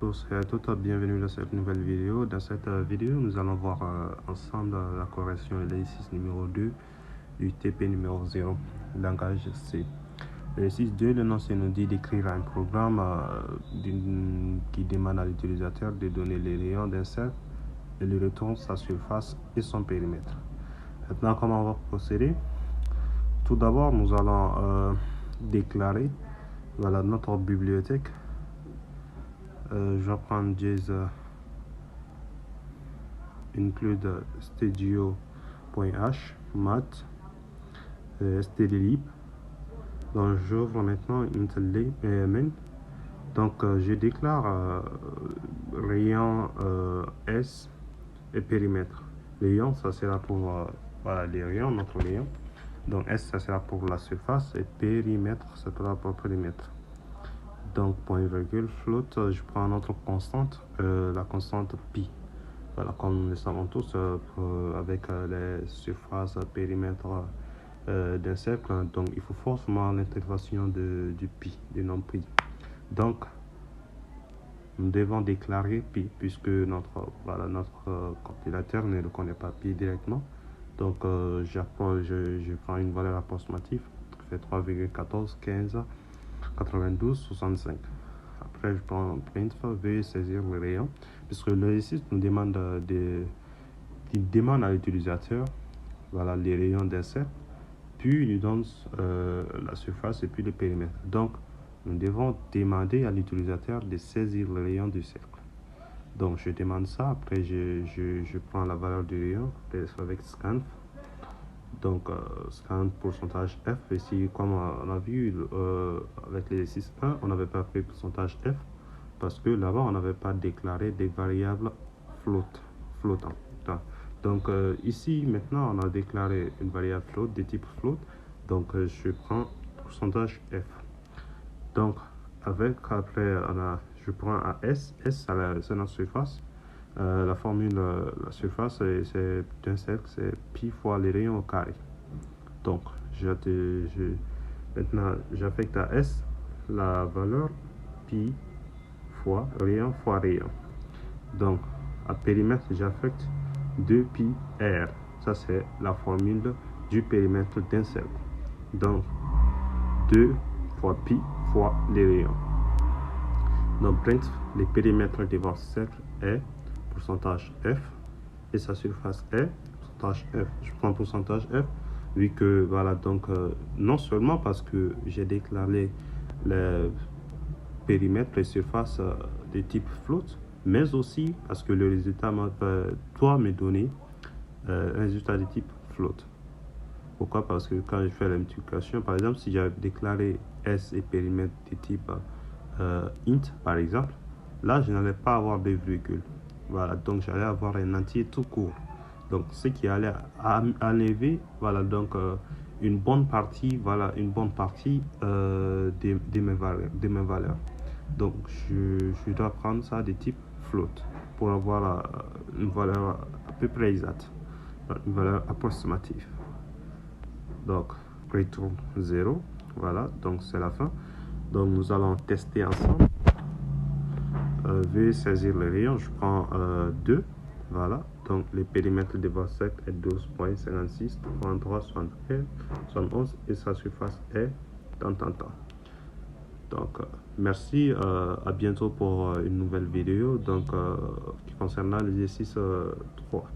Tous et à toutes, bienvenue dans cette nouvelle vidéo. Dans cette vidéo, nous allons voir ensemble la correction l'exercice numéro 2 du TP numéro 0, langage C. L'exercice 2, le nom nous dit d'écrire un programme qui demande à l'utilisateur de donner les rayons d'un cercle et lui retourne sa surface et son périmètre. Maintenant, comment on va procéder? Tout d'abord, nous allons déclarer notre bibliothèque. Je vais prendre Jazz include studio.h math stdlib. Donc j'ouvre maintenant main. Donc je déclare rayon S et périmètre. Rayon, ça sera pour voilà, les rayons, notre rayon. Donc S, ça sera pour la surface et périmètre, ça sera pour périmètre. Donc point virgule float, je prends notre constante, la constante pi. Voilà, comme nous le savons tous, avec les surfaces périmètre d'un cercle, donc il faut forcément l'intégration du pi, du nom pi. Donc nous devons déclarer pi puisque notre compilateur ne le connaît pas pi directement. Donc je prends une valeur approximative qui fait 3,1415 92 65. Après je prends print, veuillez saisir le rayon puisque l'exercice nous demande demande à l'utilisateur voilà les rayons d'un cercle, puis il nous donne la surface et puis le périmètre. Donc nous devons demander à l'utilisateur de saisir le rayon du cercle. Donc je demande ça, après je prends la valeur du rayon avec scan. Donc scan pourcentage F, ici comme on a vu avec l'exercice 1, on n'avait pas fait pourcentage F parce que là-bas on n'avait pas déclaré des variables flottantes. Donc ici maintenant on a déclaré une variable float de type float, donc je prends pourcentage F. Donc après je prends un S c'est notre surface. La formule, la surface c'est d'un cercle, c'est pi fois les rayons au carré. Donc maintenant j'affecte à S la valeur pi fois rayon. Donc à périmètre j'affecte 2 pi r. Ça c'est la formule du périmètre d'un cercle. Donc 2 fois pi fois les rayons. Donc print les périmètres de votre cercle est pourcentage F et sa surface est pourcentage F. Je prends pourcentage F vu que voilà, donc non seulement parce que j'ai déclaré les périmètres et surfaces de type float, mais aussi parce que le résultat doit me donner un résultat de type float. Pourquoi? Parce que quand je fais la multiplication, par exemple, si j'avais déclaré S et périmètre de type int, par exemple, là, je n'allais pas avoir de virgule. Voilà, donc j'allais avoir un entier tout court. Donc, ce qui allait enlever, voilà, donc une bonne partie, voilà, une bonne partie de mes valeurs. Donc, je dois prendre ça de type float pour avoir une valeur à peu près exacte, une valeur approximative. Donc retourne 0, voilà, donc c'est la fin. Donc nous allons tester ensemble. Veuillez saisir le rayon, je prends 2, voilà, donc le périmètre de votre cercle est 12.56 33 71 71 et sa surface est tant. Donc merci, à bientôt pour une nouvelle vidéo donc qui concernera l'exercice 3.